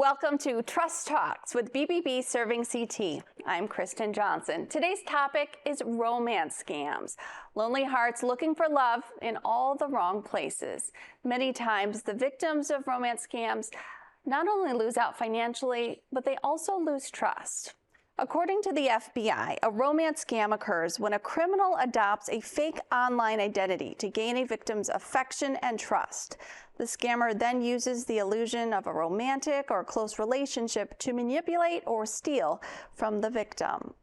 Welcome to Trust Talks with BBB Serving CT. I'm Kristen Johnson. Today's topic is romance scams. Lonely hearts looking for love in all the wrong places. Many times, the victims of romance scams not only lose out financially, but they also lose trust. According to the FBI, a romance scam occurs when a criminal adopts a fake online identity to gain a victim's affection and trust. The scammer then uses the illusion of a romantic or close relationship to manipulate or steal from the victim.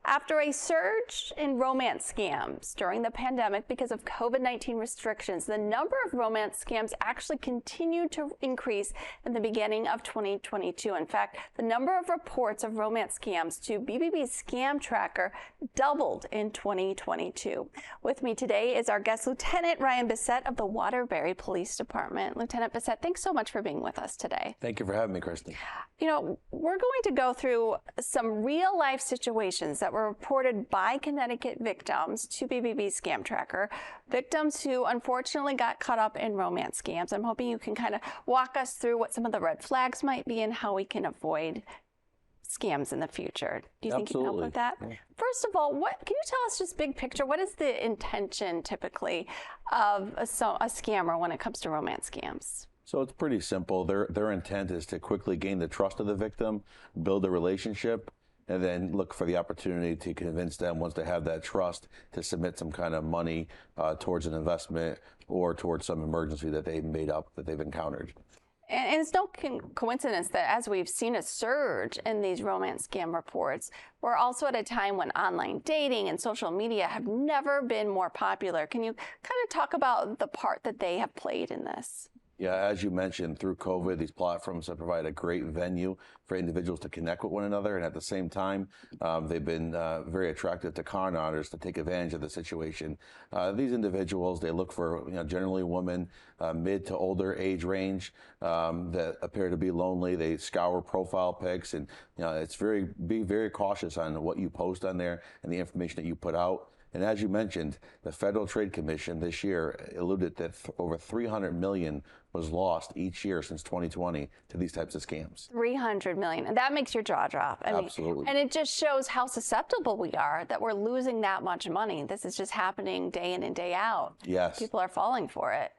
After a surge in romance scams during the pandemic because of COVID-19 restrictions, the number of romance scams actually continued to increase in the beginning of 2022. In fact, the number of reports of romance scams to BBB's Scam Tracker doubled in 2022. With me today is our guest, Lieutenant Ryan Bissett of the Waterbury Police Department. Lieutenant Bissett, thanks so much for being with us today. Thank you for having me, Kristen. You know, we're going to go through some real-life situations that were reported by Connecticut victims to BBB Scam Tracker, victims who unfortunately got caught up in romance scams. I'm hoping you can kind of walk us through what some of the red flags might be and how we can avoid scams in the future. Do you think you can help with that? Yeah. First of all, can you tell us just big picture, what is the intention typically of a scammer when it comes to romance scams? So it's pretty simple. Their intent is to quickly gain the trust of the victim, build a relationship, and then look for the opportunity to convince them, once they have that trust, to submit some kind of money towards an investment or towards some emergency that they've made up, that they've encountered. And it's no coincidence that as we've seen a surge in these romance scam reports, we're also at a time when online dating and social media have never been more popular. Can you kind of talk about the part that they have played in this? Yeah, as you mentioned, through COVID, these platforms have provided a great venue for individuals to connect with one another, and at the same time, they've been very attractive to con artists to take advantage of the situation. These individuals, they look for generally women mid to older age range that appear to be lonely. They scour profile pics, and it's be very cautious on what you post on there and the information that you put out. And as you mentioned, the Federal Trade Commission this year alluded that over $300 million was lost each year since 2020 to these types of scams. 300 million. And that makes your jaw drop. Absolutely. And it just shows how susceptible we are that we're losing that much money. This is just happening day in and day out. Yes. People are falling for it.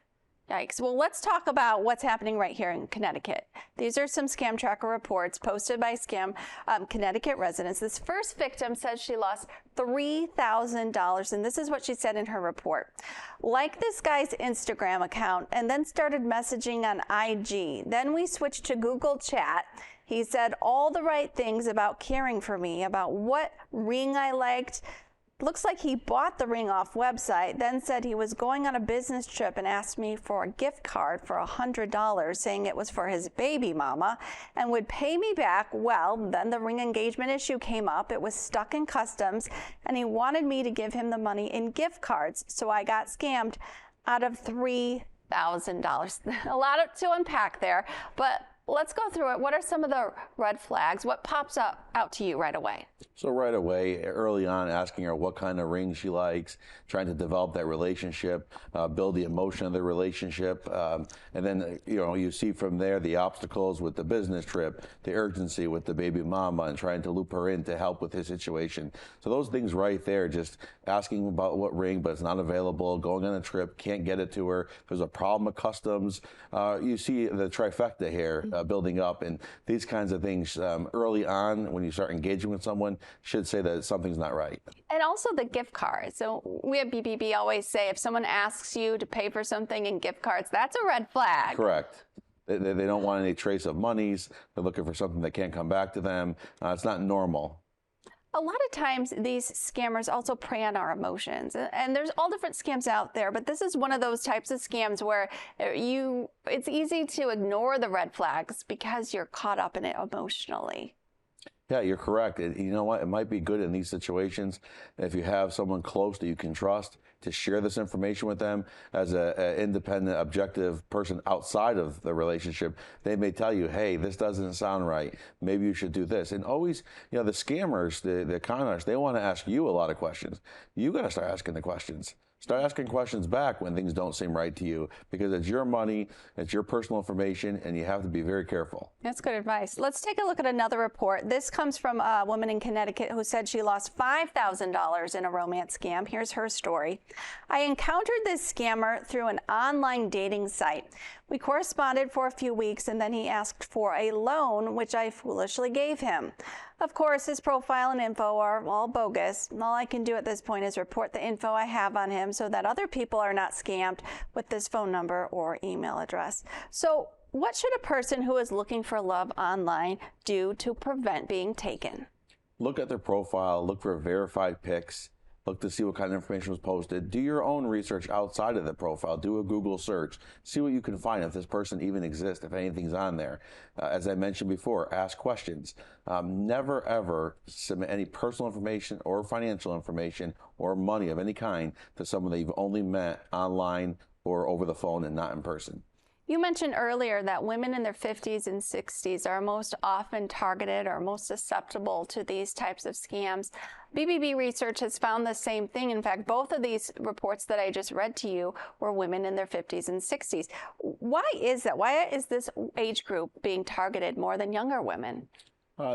Yikes. Well, let's talk about what's happening right here in Connecticut. These are some Scam Tracker reports posted by Connecticut residents. This first victim says she lost $3,000, and this is what she said in her report. Like this guy's Instagram account, and then started messaging on IG. Then we switched to Google Chat. He said all the right things about caring for me, about what ring I liked. Looks like he bought the ring off website, then said he was going on a business trip and asked me for a gift card for $100, saying it was for his baby mama, and would pay me back. Well, then the ring engagement issue came up. It was stuck in customs, and he wanted me to give him the money in gift cards. So I got scammed out of $3,000. A lot to unpack there, but let's go through it. What are some of the red flags? What pops out to you right away? So right away, early on, asking her what kind of ring she likes, trying to develop that relationship, build the emotion of the relationship. And then, you see from there the obstacles with the business trip, the urgency with the baby mama, and trying to loop her in to help with his situation. So those things right there, just asking about what ring, but it's not available, going on a trip, can't get it to her. There's a problem with customs. You see the trifecta here building up, and these kinds of things early on when you start engaging with someone should say that something's not right. And also the gift cards. So we at BBB always say if someone asks you to pay for something in gift cards, that's a red flag. Correct. They don't want any trace of monies. They're looking for something that can't come back to them. It's not normal. A lot of times these scammers also prey on our emotions, and there's all different scams out there, but this is one of those types of scams where it's easy to ignore the red flags because you're caught up in it emotionally. Yeah, you're correct. You know what? It might be good in these situations if you have someone close that you can trust to share this information with them as an independent, objective person outside of the relationship. They may tell you, hey, this doesn't sound right. Maybe you should do this. And always, the scammers, the con artists, they want to ask you a lot of questions. You got to start asking the questions. start asking questions back when things don't seem right to you, because it's your money, it's your personal information, and you have to be very careful. That's good advice. Let's take a look at another report. This comes from a woman in Connecticut who said she lost $5,000 in a romance scam. Here's her story. I encountered this scammer through an online dating site. We corresponded for a few weeks, and then he asked for a loan, which I foolishly gave him. Of course, his profile and info are all bogus. All I can do at this point is report the info I have on him so that other people are not scammed with this phone number or email address. So what should a person who is looking for love online do to prevent being taken? Look at their profile, look for verified pics, look to see what kind of information was posted. Do your own research outside of the profile. Do a Google search. See what you can find, if this person even exists, if anything's on there. As I mentioned before, ask questions. Never, ever submit any personal information or financial information or money of any kind to someone that you've only met online or over the phone and not in person. You mentioned earlier that women in their 50s and 60s are most often targeted or most susceptible to these types of scams. BBB research has found the same thing. In fact, both of these reports that I just read to you were women in their 50s and 60s. Why is that? Why is this age group being targeted more than younger women?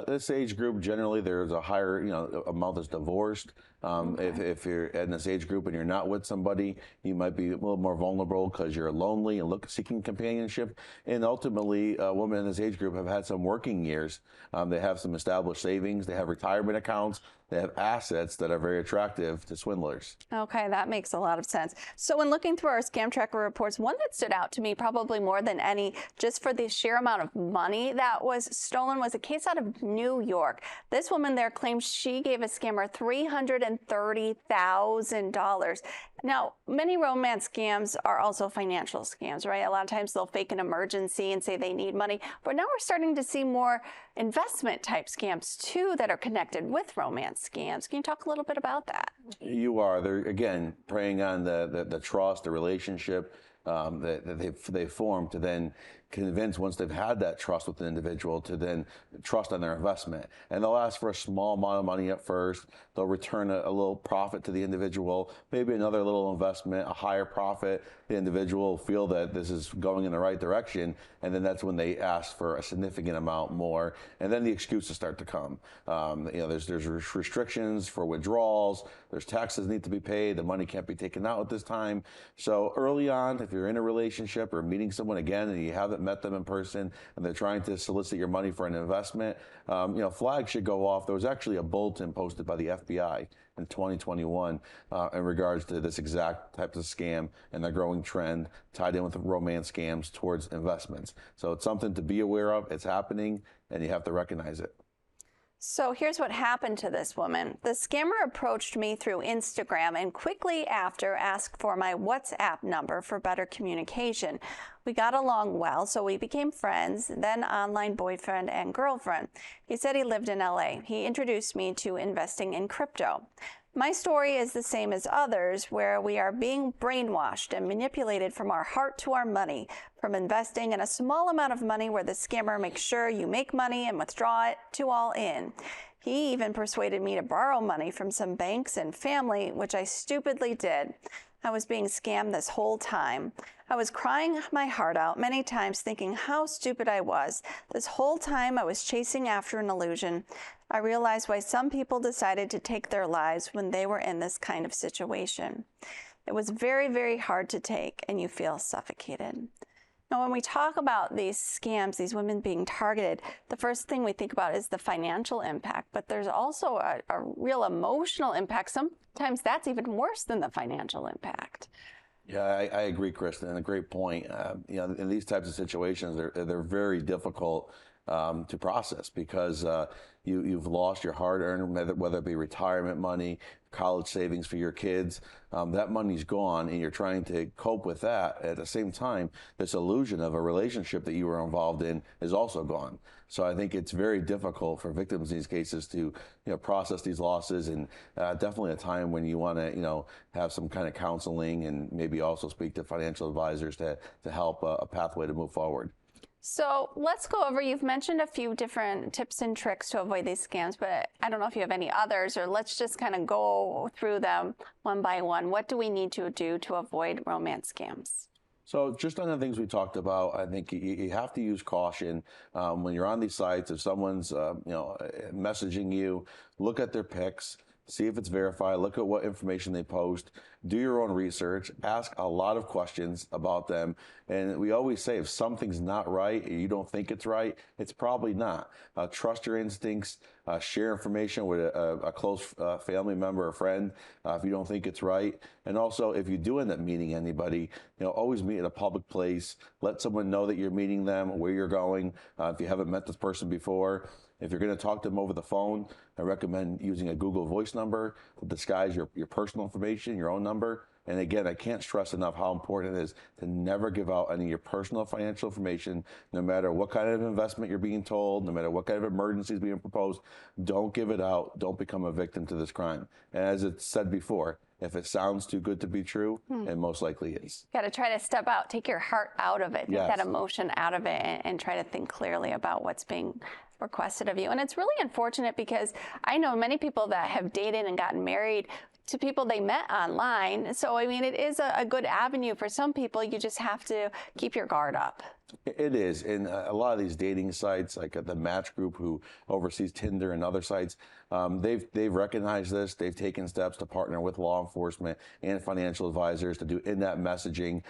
This age group, generally, there's a higher, amount that's divorced. If you're in this age group and you're not with somebody, you might be a little more vulnerable because you're lonely and seeking companionship. And ultimately, women in this age group have had some working years. They have some established savings. They have retirement accounts. They have assets that are very attractive to swindlers. Okay, that makes a lot of sense. So when looking through our scam tracker reports, one that stood out to me probably more than any, just for the sheer amount of money that was stolen, was a case out of New York. This woman there claims she gave a scammer $330,000. Now, many romance scams are also financial scams, right? A lot of times they'll fake an emergency and say they need money. But now we're starting to see more investment type scams too that are connected with romance scams. Can you talk a little bit about that? You are. They're, again, preying on the trust, the relationship that they form to then convince, once they've had that trust with an individual, to then trust on their investment. And they'll ask for a small amount of money at first. They'll return a little profit to the individual, maybe another little investment, a higher profit. The individual will feel that this is going in the right direction, and then that's when they ask for a significant amount more, and then the excuses start to come. There's restrictions for withdrawals. There's taxes need to be paid. The money can't be taken out at this time. So early on, if you're in a relationship or meeting someone again and you haven't met them in person and they're trying to solicit your money for an investment, flags should go off. There was actually a bulletin posted by the FBI in 2021 in regards to this exact type of scam and the growing trend tied in with romance scams towards investments. So it's something to be aware of. It's happening, and you have to recognize it. So here's what happened to this woman. The scammer approached me through Instagram and quickly after asked for my WhatsApp number for better communication. We got along well, so we became friends, then online boyfriend and girlfriend. He said he lived in LA. He introduced me to investing in crypto. My story is the same as others, where we are being brainwashed and manipulated from our heart to our money, from investing in a small amount of money where the scammer makes sure you make money and withdraw it, to all in. He even persuaded me to borrow money from some banks and family, which I stupidly did. I was being scammed this whole time. I was crying my heart out many times, thinking how stupid I was. This whole time I was chasing after an illusion. I realized why some people decided to take their lives when they were in this kind of situation. It was very, very hard to take, and you feel suffocated. Now, when we talk about these scams, these women being targeted, the first thing we think about is the financial impact, but there's also a real emotional impact. Sometimes that's even worse than the financial impact. Yeah, I agree, Kristen, and a great point. In these types of situations, they're very difficult to process because you've lost your hard-earned, whether it be retirement money, college savings for your kids. That money's gone, and you're trying to cope with that. At the same time, this illusion of a relationship that you were involved in is also gone. So I think it's very difficult for victims in these cases to process these losses, and definitely a time when you want to have some kind of counseling and maybe also speak to financial advisors to help a pathway to move forward. So let's go over, you've mentioned a few different tips and tricks to avoid these scams, but I don't know if you have any others, or let's just kind of go through them one by one. What do we need to do to avoid romance scams? So just on the things we talked about, I think you have to use caution when you're on these sites. If someone's messaging you, look at their pics, see if it's verified, look at what information they post, do your own research, ask a lot of questions about them. And we always say if something's not right, or you don't think it's right, it's probably not. Trust your instincts, share information with a close family member or friend if you don't think it's right. And also, if you do end up meeting anybody, always meet at a public place. Let someone know that you're meeting them, where you're going. If you haven't met this person before, if you're going to talk to them over the phone, I recommend using a Google Voice number to disguise your personal information, your own number. And again, I can't stress enough how important it is to never give out any of your personal financial information, no matter what kind of investment you're being told, no matter what kind of emergency is being proposed. Don't give it out. Don't become a victim to this crime. And as it's said before, if it sounds too good to be true, it most likely is. Got to try to step out, take your heart out of it, take Yes. that emotion out of it, and try to think clearly about what's being requested of you. And it's really unfortunate because I know many people that have dated and gotten married to people they met online. So, I mean, it is a good avenue for some people. You just have to keep your guard up. It is. And a lot of these dating sites, like the Match Group, who oversees Tinder and other sites, they've recognized this. They've taken steps to partner with law enforcement and financial advisors to do in-depth messaging,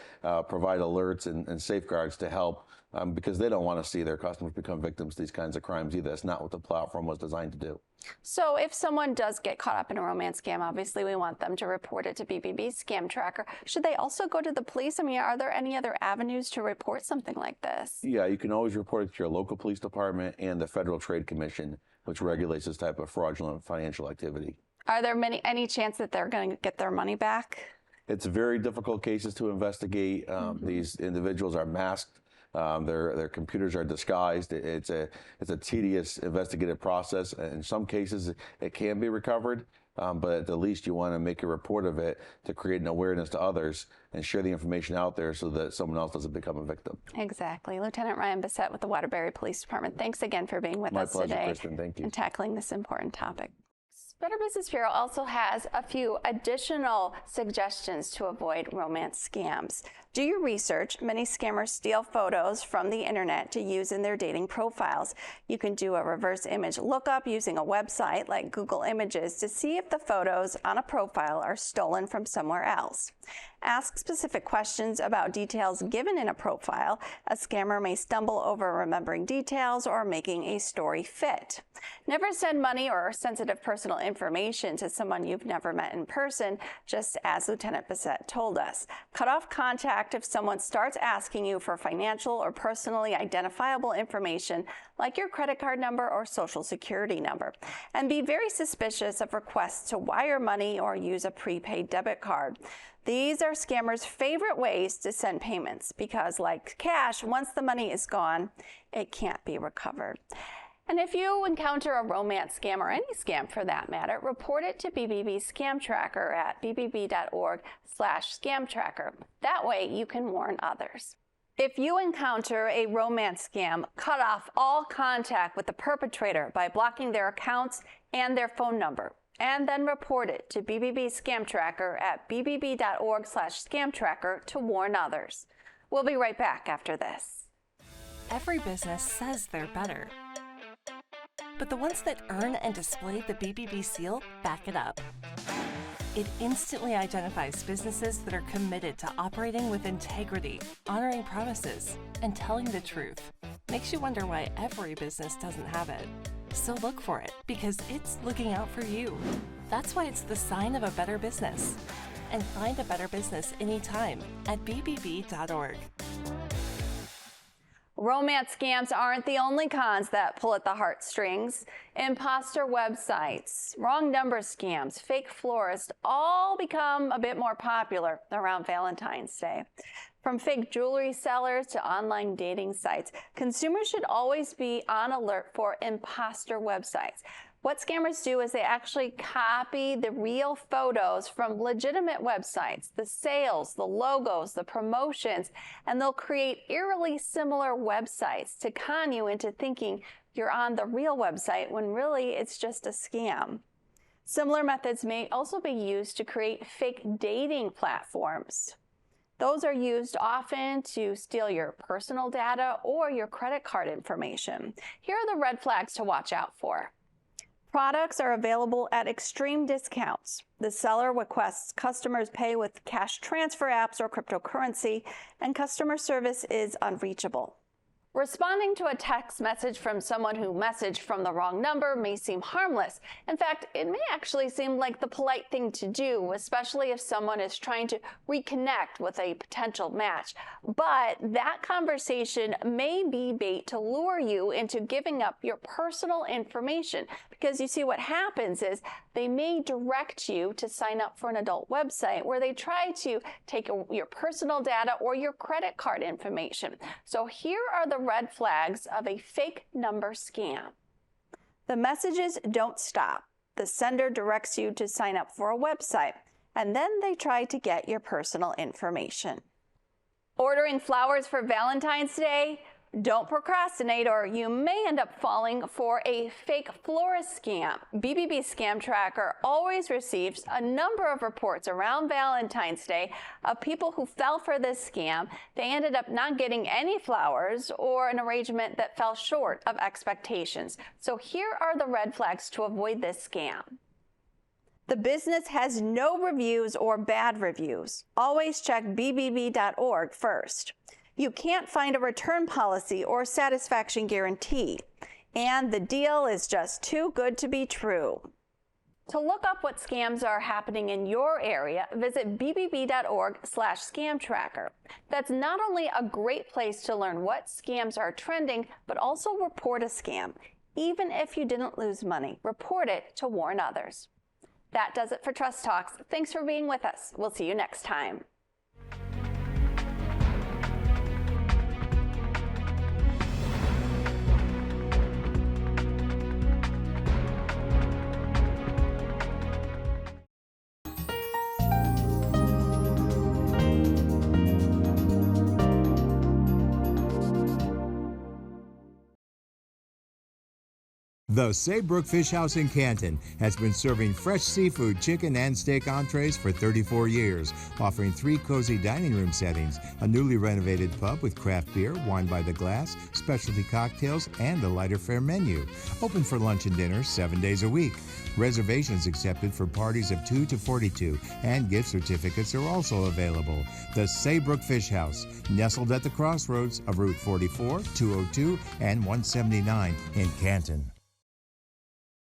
provide alerts and safeguards to help, because they don't want to see their customers become victims to these kinds of crimes either. That's not what the platform was designed to do. So if someone does get caught up in a romance scam, obviously we want them to report it to BBB Scam Tracker. Should they also go to the police? I mean, are there any other avenues to report something like this? Yeah, you can always report it to your local police department and the Federal Trade Commission, which regulates this type of fraudulent financial activity. Are there any chance that they're going to get their money back? It's very difficult cases to investigate. These individuals are masked. Their computers are disguised. It's a tedious investigative process. In some cases, it can be recovered, but at the least you want to make a report of it to create an awareness to others and share the information out there so that someone else doesn't become a victim. Exactly. Lieutenant Ryan Bissett with the Waterbury Police Department. Thanks again for being with us My pleasure, today. Kristen. Thank you. And tackling this important topic. Better Business Bureau also has a few additional suggestions to avoid romance scams. Do your research. Many scammers steal photos from the internet to use in their dating profiles. You can do a reverse image lookup using a website like Google Images to see if the photos on a profile are stolen from somewhere else. Ask specific questions about details given in a profile. A scammer may stumble over remembering details or making a story fit. Never send money or sensitive personal information to someone you've never met in person, just as Lieutenant Bissett told us. Cut off contact if someone starts asking you for financial or personally identifiable information like your credit card number or social security number. And be very suspicious of requests to wire money or use a prepaid debit card. These are scammers' favorite ways to send payments because, like cash, once the money is gone, it can't be recovered. And if you encounter a romance scam, or any scam for that matter, report it to BBB Scam Tracker at bbb.org/scam tracker. That way you can warn others. If you encounter a romance scam, cut off all contact with the perpetrator by blocking their accounts and their phone number, and then report it to BBB Scam Tracker at bbb.org/scam tracker to warn others. We'll be right back after this. Every business says they're better, but the ones that earn and display the BBB seal back it up. It instantly identifies businesses that are committed to operating with integrity, honoring promises, and telling the truth. Makes you wonder why every business doesn't have it. So look for it, because it's looking out for you. That's why it's the sign of a better business. And find a better business anytime at bbb.org. Romance scams aren't the only cons that pull at the heartstrings. Imposter websites, wrong number scams, fake florists all become a bit more popular around Valentine's Day. From fake jewelry sellers to online dating sites, consumers should always be on alert for imposter websites. What scammers do is they actually copy the real photos from legitimate websites, the sales, the logos, the promotions, and they'll create eerily similar websites to con you into thinking you're on the real website when really it's just a scam. Similar methods may also be used to create fake dating platforms. Those are used often to steal your personal data or your credit card information. Here are the red flags to watch out for. Products are available at extreme discounts. The seller requests customers pay with cash transfer apps or cryptocurrency, and customer service is unreachable. Responding to a text message from someone who messaged from the wrong number may seem harmless. In fact, it may actually seem like the polite thing to do, especially if someone is trying to reconnect with a potential match. But that conversation may be bait to lure you into giving up your personal information. Because you see, what happens is they may direct you to sign up for an adult website where they try to take your personal data or your credit card information. So here are the red flags of a fake number scam. The messages don't stop. The sender directs you to sign up for a website, and then they try to get your personal information. Ordering flowers for Valentine's Day? Don't procrastinate, or you may end up falling for a fake florist scam. BBB Scam Tracker always receives a number of reports around Valentine's Day of people who fell for this scam. They ended up not getting any flowers or an arrangement that fell short of expectations. So here are the red flags to avoid this scam. The business has no reviews or bad reviews. Always check bbb.org first. You can't find a return policy or satisfaction guarantee, and the deal is just too good to be true. To look up what scams are happening in your area, visit bbb.org/scamtracker. That's not only a great place to learn what scams are trending, but also report a scam. Even if you didn't lose money, report it to warn others. That does it for Trust Talks. Thanks for being with us. We'll see you next time. The Saybrook Fish House in Canton has been serving fresh seafood, chicken, and steak entrees for 34 years, offering 3 cozy dining room settings, a newly renovated pub with craft beer, wine by the glass, specialty cocktails, and a lighter fare menu. Open for lunch and dinner 7 days a week. Reservations accepted for parties of 2 to 42, and gift certificates are also available. The Saybrook Fish House, nestled at the crossroads of Route 44, 202, and 179 in Canton.